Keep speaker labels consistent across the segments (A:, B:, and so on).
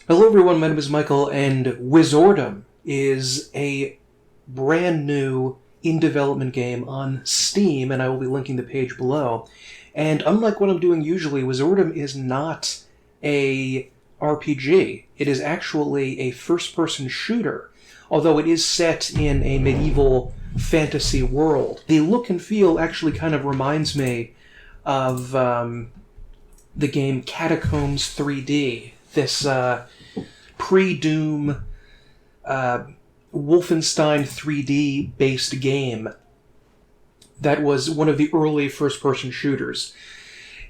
A: Hello everyone, my name is Michael, and Wizordum is a brand new in-development game on Steam, and I will be linking the page below. And unlike what I'm doing usually, Wizordum is not a RPG. It is actually a first-person shooter, although it is set in a medieval fantasy world. The look and feel actually kind of reminds me of the game Catacombs 3D. This pre-Doom Wolfenstein 3D based game that was one of the early first-person shooters.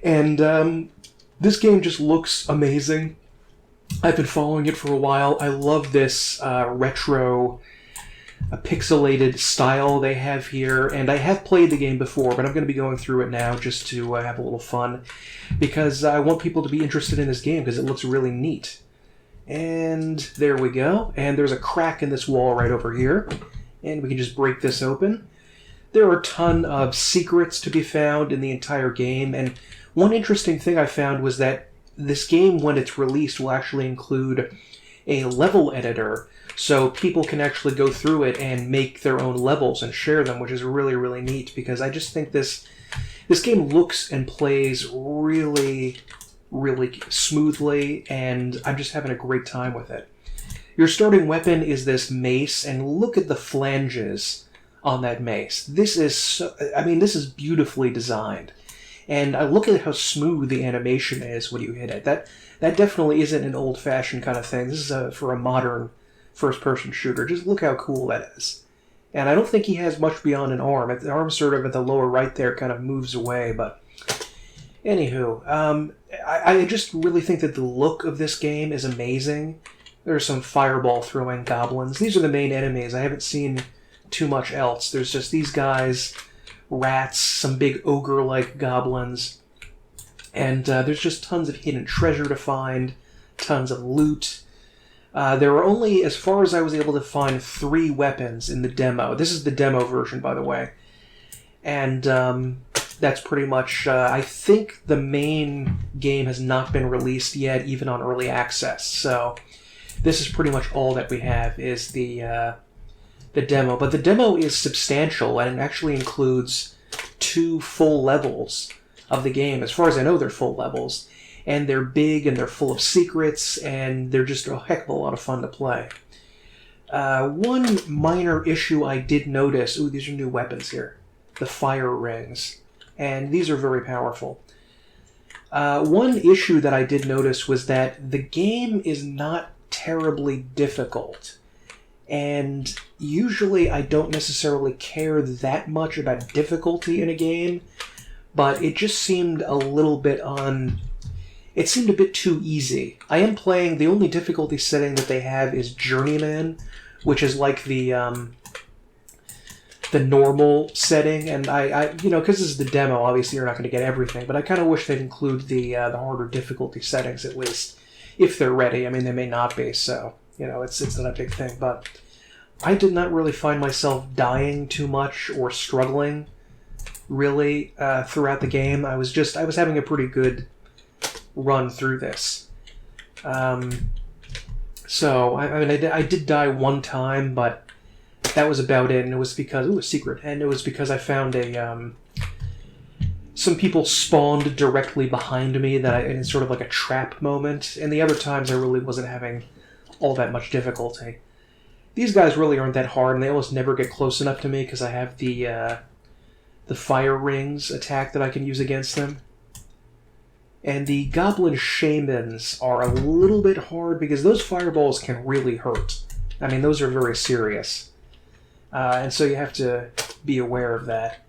A: And this game just looks amazing. I've been following it for a while. I love this retro pixelated style they have here, and I have played the game before, but I'm going to be going through it now just to have a little fun, because I want people to be interested in this game because it looks really neat. And there we go, and there's a crack in this wall right over here, and we can just break this open. There are a ton of secrets to be found in the entire game, and one interesting thing I found was that this game, when it's released, will actually include a level editor, so people can actually go through it and make their own levels and share them, which is really, really neat, because I just think this game looks and plays really, really smoothly, and I'm just having a great time with it. Your starting weapon is this mace, and look at the flanges on that mace. This is this is beautifully designed. And I look at how smooth the animation is when you hit it. That definitely isn't an old-fashioned kind of thing. This is for a modern first-person shooter. Just look how cool that is. And I don't think he has much beyond an arm. The arm sort of at the lower right there kind of moves away, but anywho, I just really think that the look of this game is amazing. There's some fireball-throwing goblins. These are the main enemies. I haven't seen too much else. There's just these guys, rats, some big ogre-like goblins, and there's just tons of hidden treasure to find, tons of loot. There are only, as far as I was able to find, 3 weapons in the demo. This is the demo version, by the way. And that's pretty much, I think the main game has not been released yet, even on early access. So this is pretty much all that we have, is the demo. But the demo is substantial, and it actually includes 2 full levels of the game. As far as I know, they're full levels. And they're big, and they're full of secrets, and they're just a heck of a lot of fun to play. One minor issue I did notice... Ooh, these are new weapons here. The fire rings. And these are very powerful. One issue that I did notice was that the game is not terribly difficult. And usually I don't necessarily care that much about difficulty in a game, but it just seemed a little bit It seemed a bit too easy. I am playing, the only difficulty setting that they have is Journeyman, which is like the normal setting, and I because this is the demo, obviously you're not going to get everything, but I kind of wish they'd include the harder difficulty settings at least, if they're ready. I mean, they may not be, so, it's not a big thing, but I did not really find myself dying too much or struggling, really, throughout the game. I was having a pretty good run through this. So, I did die one time, but that was about it, and it was because... Ooh, a secret. And it was because I found some people spawned directly behind me, and it's sort of like a trap moment, and the other times I really wasn't having all that much difficulty. These guys really aren't that hard, and they almost never get close enough to me, because I have the fire rings attack that I can use against them. And the goblin shamans are a little bit hard, because those fireballs can really hurt. I mean, those are very serious. And so you have to be aware of that.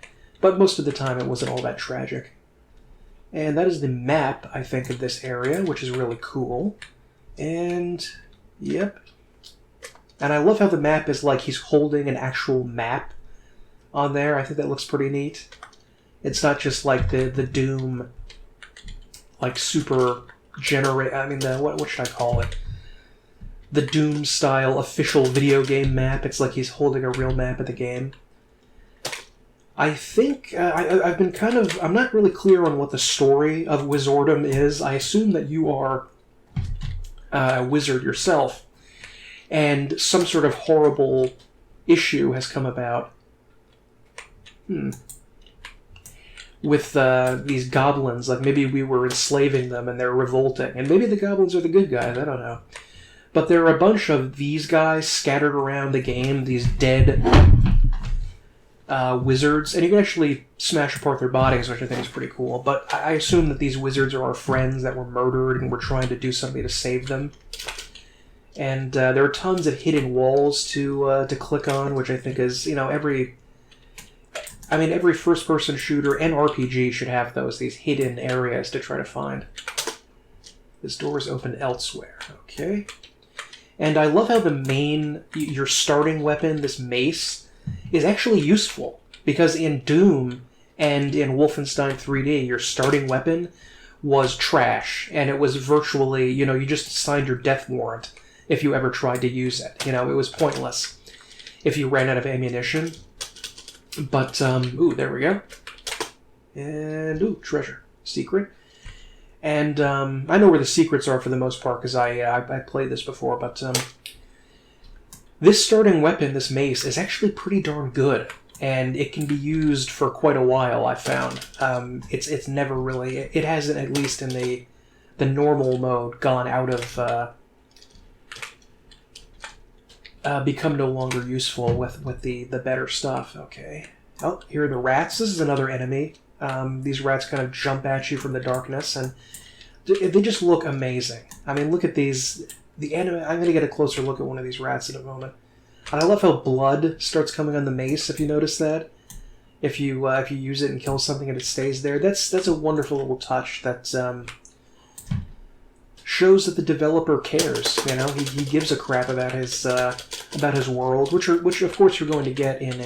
A: But most of the time it wasn't all that tragic. And that is the map, I think, of this area, which is really cool. And, yep. And I love how the map is like he's holding an actual map on there. I think that looks pretty neat. It's not just like the Doom... like super what should I call it? The Doom-style official video game map. It's like he's holding a real map of the game. I think I've been I'm not really clear on what the story of Wizordum is. I assume that you are a wizard yourself, and some sort of horrible issue has come about with these goblins. Like, maybe we were enslaving them and they're revolting, and maybe the goblins are the good guys, I don't know. But there are a bunch of these guys scattered around the game, these dead wizards, and you can actually smash apart their bodies, which I think is pretty cool. But I assume that these wizards are our friends that were murdered, and we're trying to do something to save them. And there are tons of hidden walls to click on, which I think is, every first-person shooter and RPG should have these hidden areas to try to find. This door is open elsewhere. Okay. And I love how your starting weapon, this mace, is actually useful. Because in Doom and in Wolfenstein 3D, your starting weapon was trash. And it was virtually, you just signed your death warrant if you ever tried to use it. It was pointless if you ran out of ammunition. But, there we go. And, treasure. Secret. And I know where the secrets are for the most part, because I played this before, but this starting weapon, this mace, is actually pretty darn good. And it can be used for quite a while, I found. It's never really... It hasn't, at least in the normal mode, gone out of... become no longer useful with the better stuff. Okay. Oh, here are the rats. This is another enemy. These rats kind of jump at you from the darkness, and they just look amazing. I mean, look at these. The enemy. I'm going to get a closer look at one of these rats in a moment. And I love how blood starts coming on the mace. If you notice that, if you use it and kill something and it stays there, that's a wonderful little touch that shows that the developer cares. He gives a crap about his world, which of course you're going to get in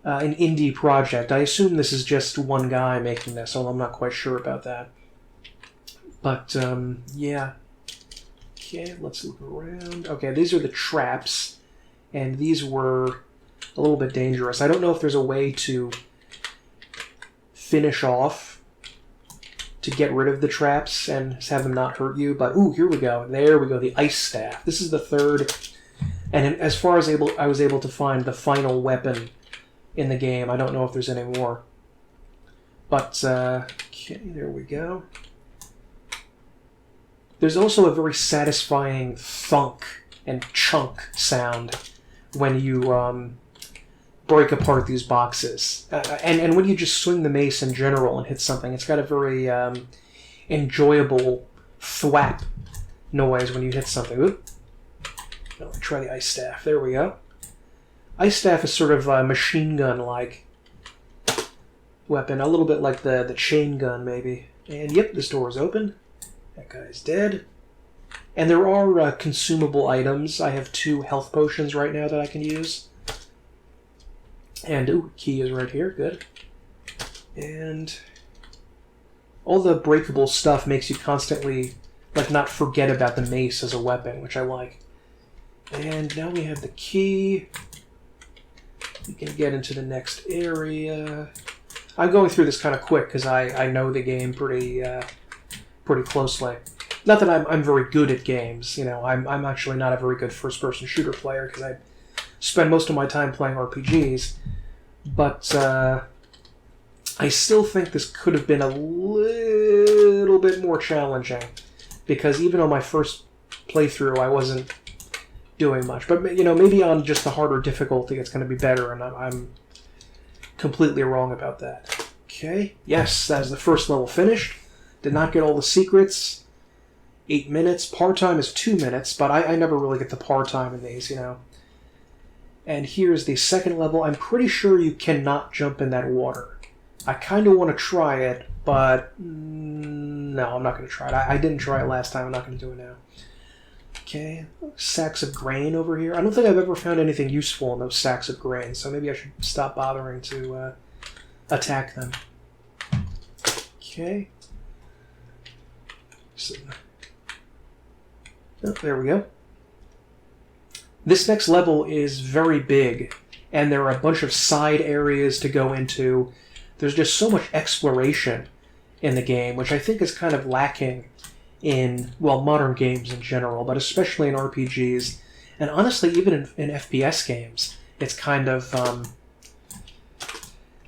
A: an indie project. I assume this is just one guy making this, although I'm not quite sure about that. But, yeah. Okay, let's look around. Okay, these are the traps, and these were a little bit dangerous. I don't know if there's a way to finish off, to get rid of the traps and have them not hurt you, but, here we go. There we go, the ice staff. This is the third, and as far as I was able to find the final weapon in the game. I don't know if there's any more. But, okay, there we go. There's also a very satisfying thunk and chunk sound when you break apart these boxes. And when you just swing the mace in general and hit something, it's got a very enjoyable thwap noise when you hit something. Oop. Let me try the ice staff. There we go. Ice staff is sort of a machine gun-like weapon, a little bit like the chain gun, maybe. And yep, this door is open. That guy's dead. And there are consumable items. I have 2 health potions right now that I can use. And, key is right here. Good. And all the breakable stuff makes you constantly, not forget about the mace as a weapon, which I like. And now we have the key. We can get into the next area. I'm going through this kind of quick because I know the game pretty closely. Not that I'm very good at games. I'm actually not a very good first-person shooter player because I spend most of my time playing RPGs. But I still think this could have been a little bit more challenging because even on my first playthrough, I wasn't doing much. But, maybe on just the harder difficulty, it's going to be better, and I'm completely wrong about that. Okay, yes, that is the first level finished. Did not get all the secrets. 8 minutes. Par time is 2 minutes, but I never really get the par time in these, And here's the second level. I'm pretty sure you cannot jump in that water. I kind of want to try it, but no, I'm not going to try it. I didn't try it last time. I'm not going to do it now. Okay, sacks of grain over here. I don't think I've ever found anything useful in those sacks of grain, so maybe I should stop bothering to attack them. Okay. So, there we go. This next level is very big, and there are a bunch of side areas to go into. There's just so much exploration in the game, which I think is kind of lacking in, well, modern games in general, but especially in RPGs, and honestly, even in FPS games. It's kind of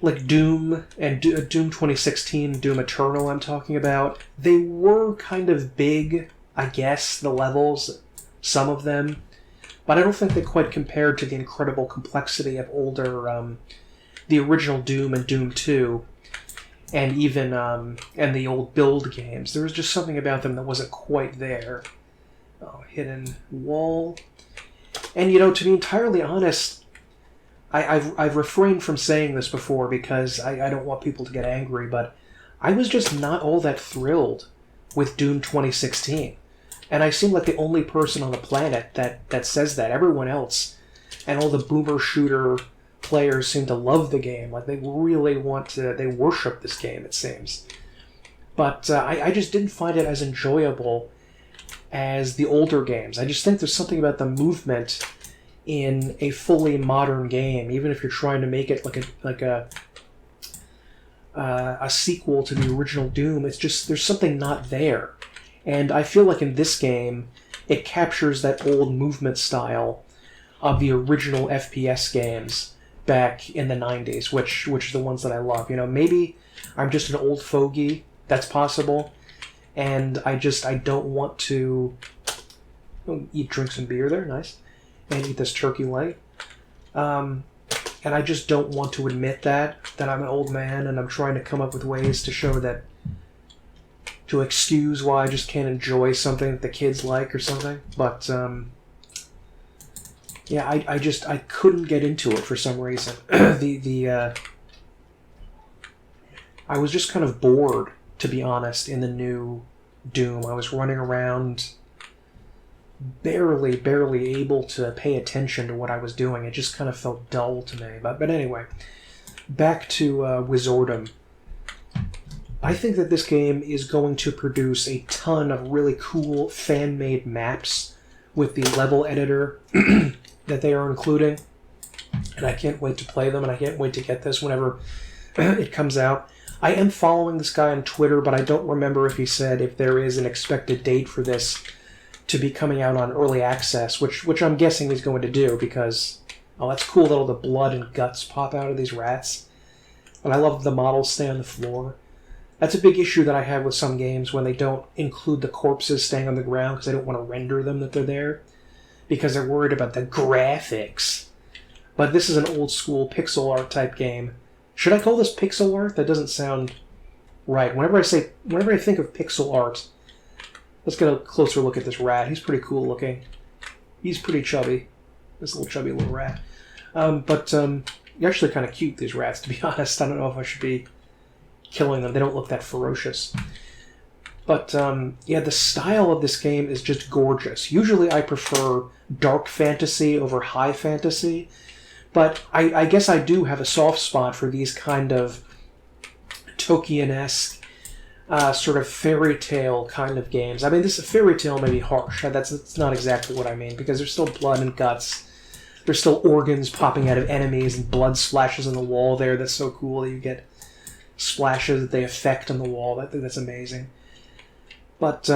A: like Doom and Doom 2016, Doom Eternal I'm talking about. They were kind of big, I guess, the levels, some of them, but I don't think they quite compared to the incredible complexity of older, the original Doom and Doom 2, and even and the old Build games. There was just something about them that wasn't quite there. Oh, hidden wall. And, you know, to be entirely honest, I've refrained from saying this before because I don't want people to get angry, but I was just not all that thrilled with Doom 2016. And I seem like the only person on the planet that says that. Everyone else, and all the boomer shooter players seem to love the game. Like, they really want to, they worship this game, it seems. But I just didn't find it as enjoyable as the older games. I just think there's something about the movement in a fully modern game, even if you're trying to make it like a sequel to the original Doom. It's just, there's something not there. And I feel like in this game, it captures that old movement style of the original FPS games back in the 90s, which are the ones that I love. You know, maybe I'm just an old fogey, that's possible, and I don't want to drink some beer there, nice, and eat this turkey leg. And I just don't want to admit that I'm an old man, and I'm trying to come up with ways to show that, to excuse why I just can't enjoy something that the kids like or something. But, yeah, I couldn't get into it for some reason. I was just kind of bored, to be honest, in the new Doom. I was running around barely able to pay attention to what I was doing. It just kind of felt dull to me. But anyway, back to Wizordum. I think that this game is going to produce a ton of really cool fan-made maps with the level editor that they are including. And I can't wait to play them, and I can't wait to get this whenever it comes out. I am following this guy on Twitter, but I don't remember if he said if there is an expected date for this to be coming out on early access, which I'm guessing he's going to do, because, oh, that's cool that all the blood and guts pop out of these rats. And I love the models stay on the floor. That's a big issue that I have with some games when they don't include the corpses staying on the ground because they don't want to render them that they're there, because they're worried about the graphics. But this is an old school pixel art type game. Should I call this pixel art? That doesn't sound right. Whenever I think of pixel art, let's get a closer look at this rat. He's pretty cool looking. He's pretty chubby. This little chubby little rat. You're actually kind of cute, these rats, to be honest. I don't know if I should be killing them. They don't look that ferocious. But, yeah, the style of this game is just gorgeous. Usually I prefer dark fantasy over high fantasy, but I guess I do have a soft spot for these kind of Tolkien-esque, sort of fairy tale kind of games. I mean, this fairy tale may be harsh. That's not exactly what I mean, because there's still blood and guts. There's still organs popping out of enemies, and blood splashes on the wall there. That's so cool that you get splashes that they affect on the wall. That's amazing. But,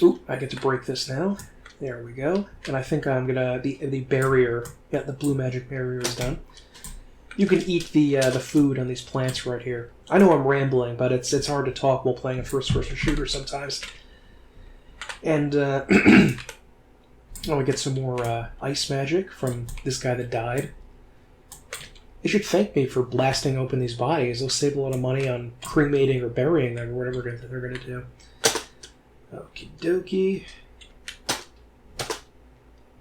A: ooh, I get to break this now. There we go. And I think I'm gonna, the barrier, yeah, the blue magic barrier is done. You can eat the food on these plants right here. I know I'm rambling, but it's hard to talk while playing a first-person shooter sometimes. And, we get some more ice magic from this guy that died. They should thank me for blasting open these bodies. They'll save a lot of money on cremating or burying them, or whatever they're going to do. Okie dokie.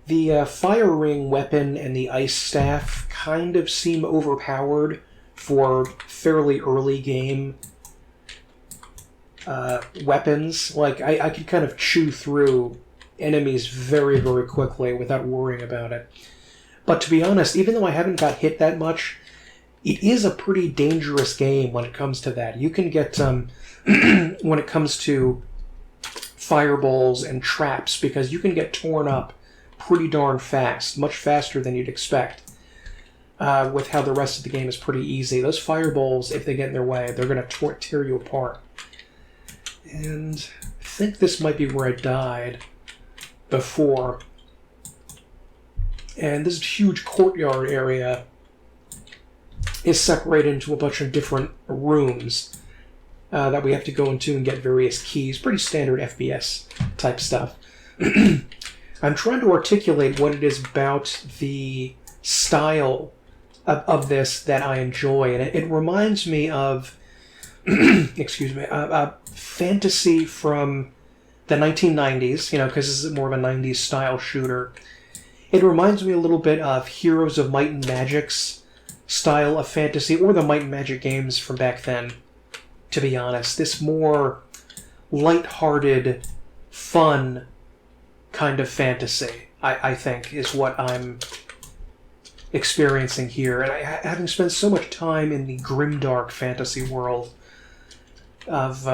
A: The fire ring weapon and the ice staff kind of seem overpowered for fairly early game weapons. Like, I could kind of chew through enemies very, very quickly without worrying about it. But to be honest, even though I haven't got hit that much, it is a pretty dangerous game when it comes to that. You can get, when it comes to fireballs and traps, because you can get torn up pretty darn fast, much faster than you'd expect, with how the rest of the game is pretty easy. Those fireballs, if they get in their way, they're going to tear you apart. And think this might be where I died before. And this huge courtyard area is separated into a bunch of different rooms that we have to go into and get various keys. Pretty standard FPS type stuff. I'm trying to articulate what it is about the style of this that I enjoy, and it reminds me of excuse me, fantasy from the 1990s, you know, because this is more of a 90s style shooter. It reminds me a little bit of Heroes of Might and Magic's style of fantasy, or the Might and Magic games from back then, to be honest. This more light-hearted, fun kind of fantasy, I think, is what I'm experiencing here. And having spent so much time in the grimdark fantasy world of,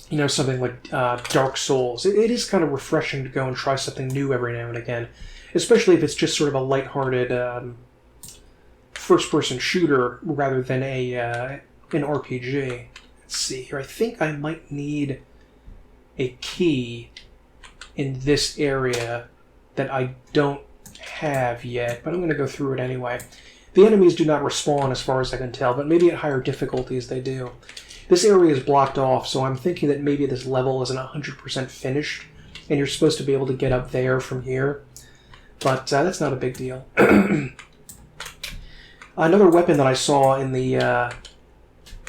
A: you know, something like Dark Souls, it is kind of refreshing to go and try something new every now and again, especially if it's just sort of a lighthearted first-person shooter rather than an RPG. Let's see here. I think I might need a key in this area that I don't have yet, but I'm going to go through it anyway. The enemies do not respawn as far as I can tell, but maybe at higher difficulties they do. This area is blocked off, so I'm thinking that maybe this level isn't 100% finished, and you're supposed to be able to get up there from here. But that's not a big deal. Another weapon that I saw in the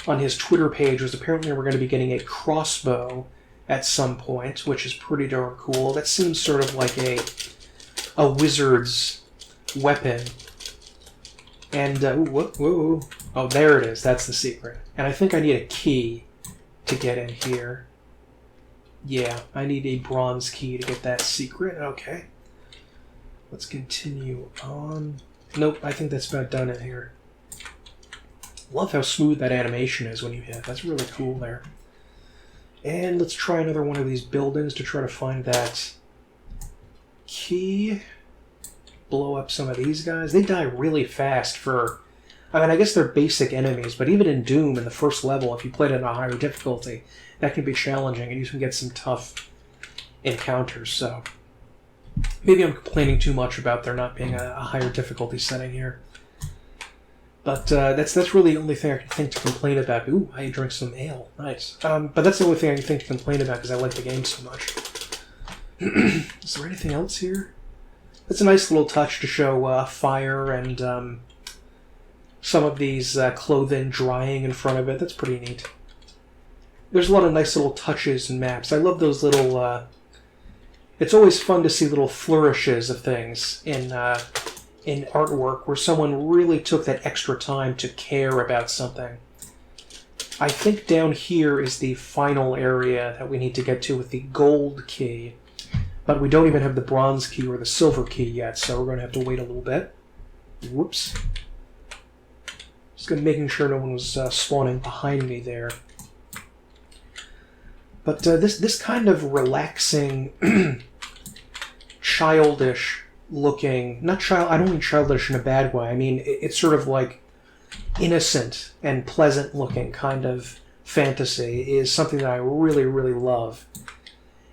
A: on his Twitter page was apparently we're going to be getting a crossbow at some point, which is pretty darn cool. That seems sort of like a wizard's weapon. And, whoa. Oh, there it is. That's the secret. And I think I need a key to get in here. Yeah, I need a bronze key to get that secret. Okay. Let's continue on. Nope, I think that's about done in here. Love how smooth that animation is when you hit. That's really cool there. And let's try another one of these buildings to try to find that key. Blow up some of these guys. They die really fast for... I mean, I guess they're basic enemies, but even in Doom, in the first level, if you played it at a higher difficulty, that can be challenging, and you can get some tough encounters, so... Maybe I'm complaining too much about there not being a higher difficulty setting here. But that's really the only thing I can think to complain about. Ooh, I drank some ale. Nice. But that's the only thing I can think to complain about because I like the game so much. Is there anything else here? It's a nice little touch to show fire and some of these clothing drying in front of it. That's pretty neat. There's a lot of nice little touches in maps. I love those little... It's always fun to see little flourishes of things in artwork where someone really took that extra time to care about something. I think down here is the final area that we need to get to with the gold key, but we don't even have the bronze key or the silver key yet, so we're going to have to wait a little bit. Whoops. Just making sure no one was spawning behind me there. But this kind of relaxing, childish looking, I don't mean childish in a bad way, I mean it's sort of like innocent and pleasant looking kind of fantasy is something that I really, really love.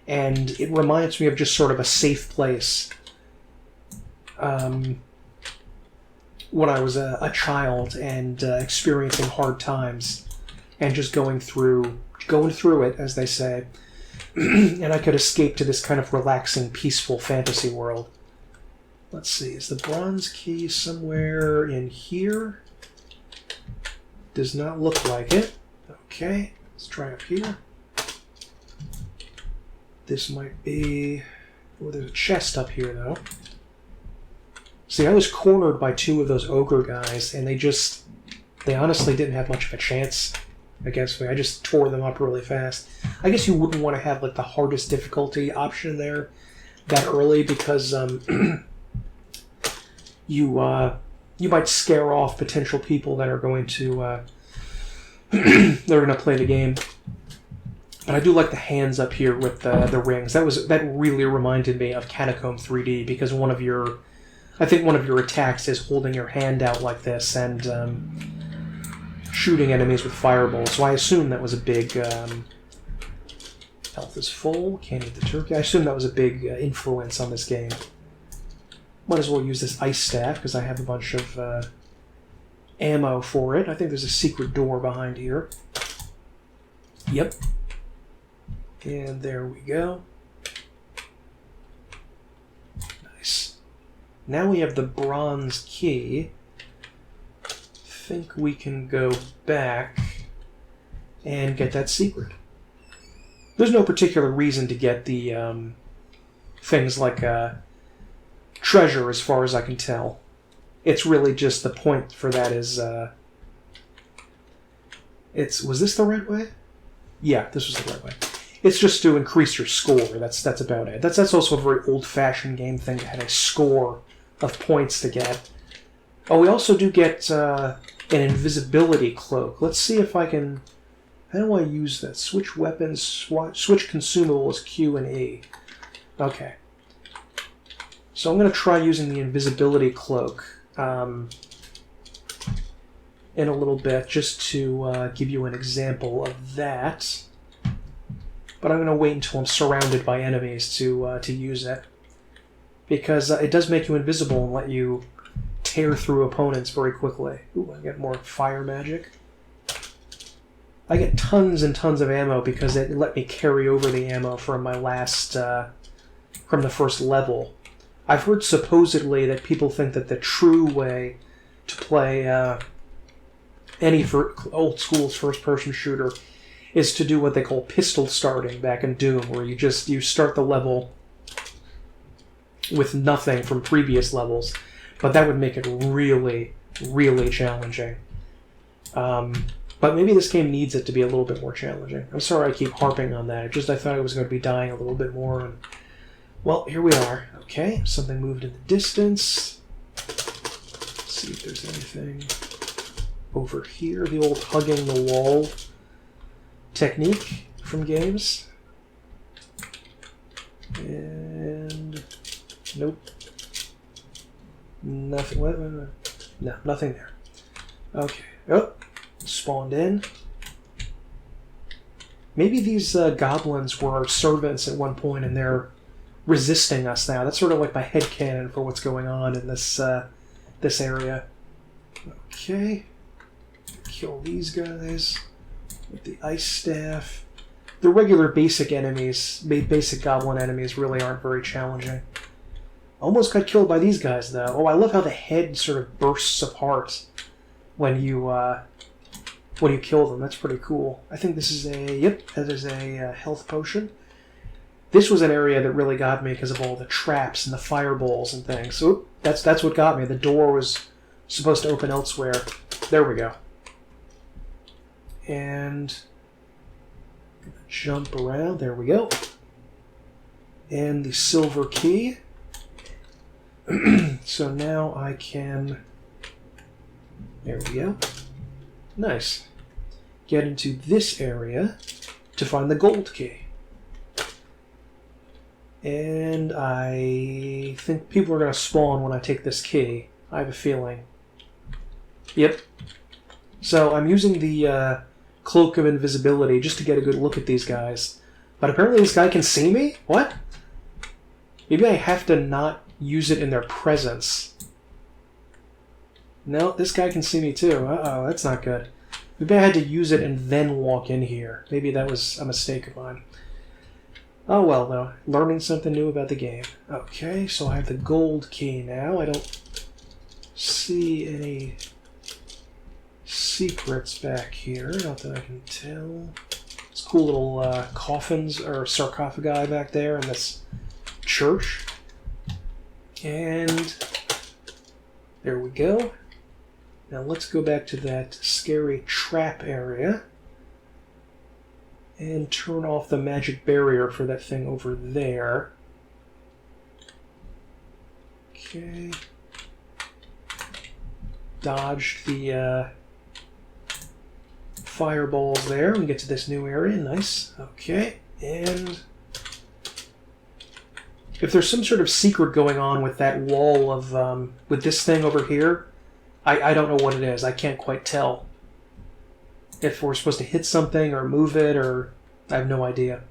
A: And it reminds me of just sort of a safe place when I was a child and experiencing hard times and just going through it, as they say, and I could escape to this kind of relaxing, peaceful fantasy world. Let's see, is the bronze key somewhere in here? Does not look like it. Okay, let's try up here. This might be... Oh, there's a chest up here, though. See, I was cornered by two of those ogre guys, and they honestly didn't have much of a chance against me. I just tore them up really fast. I guess you wouldn't want to have like the hardest difficulty option there that early because you might scare off potential people that are going to play the game. But I do like the hands up here with the rings. That really reminded me of Catacomb 3D because I think one of your attacks is holding your hand out like this and shooting enemies with fireballs. So I assume that was a big Health is full. Can't eat the turkey. I assume that was a big influence on this game. Might as well use this ice staff because I have a bunch of ammo for it. I think there's a secret door behind here. Yep. And there we go. Nice. Now we have the bronze key. Think we can go back and get that secret. There's no particular reason to get the things like treasure, as far as I can tell. It's really just the point for that is was this the right way? Yeah, this was the right way. It's just to increase your score. That's about it. That's also a very old-fashioned game thing to have a score of points to get. Oh, we also do get an invisibility cloak. Let's see if I can... How do I use this? Switch weapons, switch consumables, Q and E. Okay. So I'm going to try using the invisibility cloak in a little bit, just to give you an example of that. But I'm going to wait until I'm surrounded by enemies to use it. Because it does make you invisible and let you tear through opponents very quickly. Ooh, I get more fire magic. I get tons and tons of ammo because it let me carry over the ammo from my last, from the first level. I've heard supposedly that people think that the true way to play any old school first-person shooter is to do what they call pistol starting back in Doom, where you start the level with nothing from previous levels, but that would make it really, really challenging. But maybe this game needs it to be a little bit more challenging. I'm sorry I keep harping on that. I thought I was going to be dying a little bit more. And, well, here we are. Okay, something moved in the distance. Let's see if there's anything over here. The old hugging the wall technique from games. And... nope. Nothing. What? No, nothing there. Okay. Oh. Spawned in. Maybe these goblins were our servants at one point and they're resisting us now. That's sort of like my headcanon for what's going on in this this area. Okay. Kill these guys with the ice staff. The regular basic enemies, basic goblin enemies, really aren't very challenging. Almost got killed by these guys, though. Oh, I love how the head sort of bursts apart when you kill them. That's pretty cool. I think this is that is a health potion. This was an area that really got me because of all the traps and the fireballs and things. So that's what got me. The door was supposed to open elsewhere. There we go. And jump around. There we go. And the silver key. So now I can... There we go. Nice. Get into this area to find the gold key. And I think people are going to spawn when I take this key. I have a feeling. Yep. So I'm using the cloak of invisibility just to get a good look at these guys. But apparently this guy can see me? What? Maybe I have to not use it in their presence. No, this guy can see me too. Uh-oh, that's not good. Maybe I had to use it and then walk in here. Maybe that was a mistake of mine. Oh well, though. Learning something new about the game. Okay, so I have the gold key now. I don't see any secrets back here. Not that I can tell. It's cool little coffins or sarcophagi back there in this church. And there we go. Now let's go back to that scary trap area and turn off the magic barrier for that thing over there. Okay. Dodged the fireballs there. We get to this new area. Nice. Okay. And if there's some sort of secret going on with that wall of, with this thing over here, I don't know what it is. I can't quite tell. If we're supposed to hit something or move it, or... I have no idea.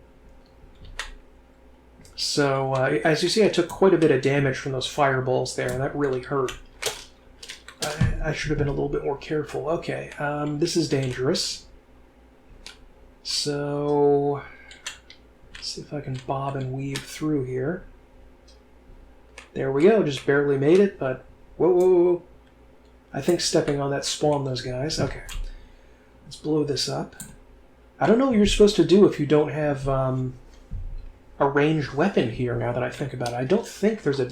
A: So, as you see, I took quite a bit of damage from those fireballs there, and that really hurt. I should have been a little bit more careful. Okay, this is dangerous. So, let's see if I can bob and weave through here. There we go, just barely made it, but whoa, whoa, whoa. I think stepping on that spawned those guys. Okay, let's blow this up. I don't know what you're supposed to do if you don't have a ranged weapon here, now that I think about it. I don't think there's a...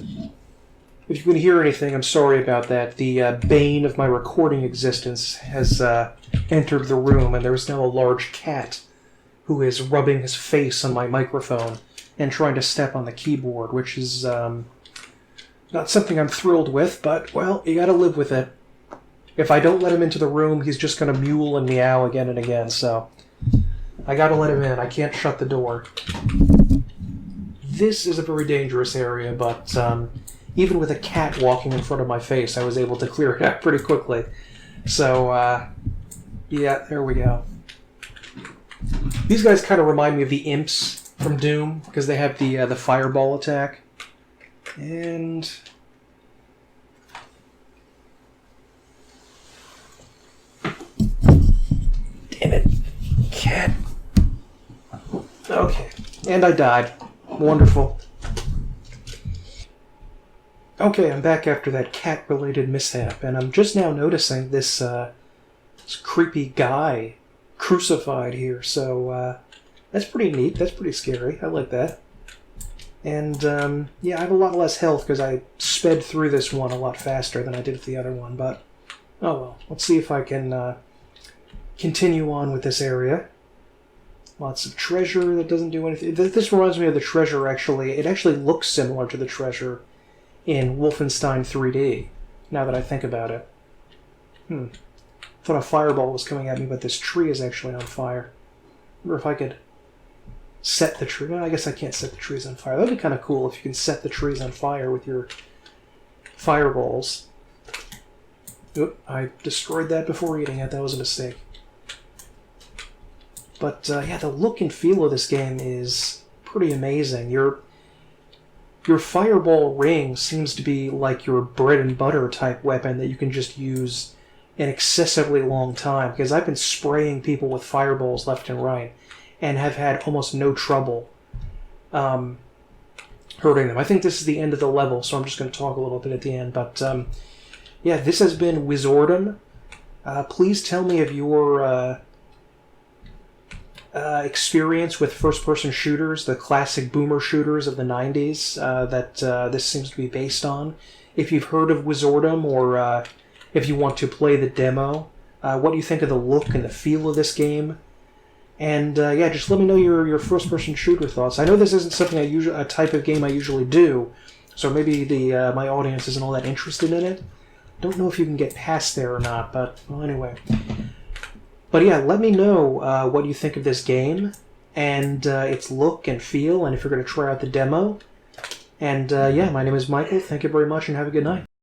A: If you can hear anything, I'm sorry about that. The bane of my recording existence has entered the room, and there's now a large cat who is rubbing his face on my microphone and trying to step on the keyboard, which is not something I'm thrilled with, but, well, you gotta live with it. If I don't let him into the room, he's just gonna mewl and meow again and again, so I gotta let him in. I can't shut the door. This is a very dangerous area, but even with a cat walking in front of my face, I was able to clear it out pretty quickly. So, yeah, there we go. These guys kind of remind me of the imps from Doom, because they have the fireball attack. And... damn it. Cat. Okay. And I died. Wonderful. Okay, I'm back after that cat-related mishap, and I'm just now noticing this creepy guy crucified here, so that's pretty neat. That's pretty scary. I like that. And, yeah, I have a lot less health because I sped through this one a lot faster than I did with the other one, but oh well. Let's see if I can continue on with this area. Lots of treasure that doesn't do anything. This reminds me of the treasure, actually. It actually looks similar to the treasure in Wolfenstein 3D, now that I think about it. Thought a fireball was coming at me, but this tree is actually on fire. I wonder if I could set the tree. Well, I guess I can't set the trees on fire. That'd be kind of cool if you can set the trees on fire with your fireballs. Oop, I destroyed that before eating it. That was a mistake. But, yeah, the look and feel of this game is pretty amazing. Your fireball ring seems to be like your bread and butter type weapon that you can just use an excessively long time, because I've been spraying people with fireballs left and right and have had almost no trouble hurting them. I think this is the end of the level, so I'm just going to talk a little bit at the end. But, yeah, this has been Wizordum. Please tell me of your... experience with first-person shooters, the classic boomer shooters of the 90s that this seems to be based on. If you've heard of Wizordum, or if you want to play the demo, what do you think of the look and the feel of this game? And yeah, just let me know your first-person shooter thoughts. I know this isn't something a type of game I usually do, so maybe my audience isn't all that interested in it. Don't know if you can get past there or not, but well, anyway. But yeah, let me know what you think of this game, and its look and feel, and if you're going to try out the demo. And yeah, my name is Michael. Thank you very much, and have a good night.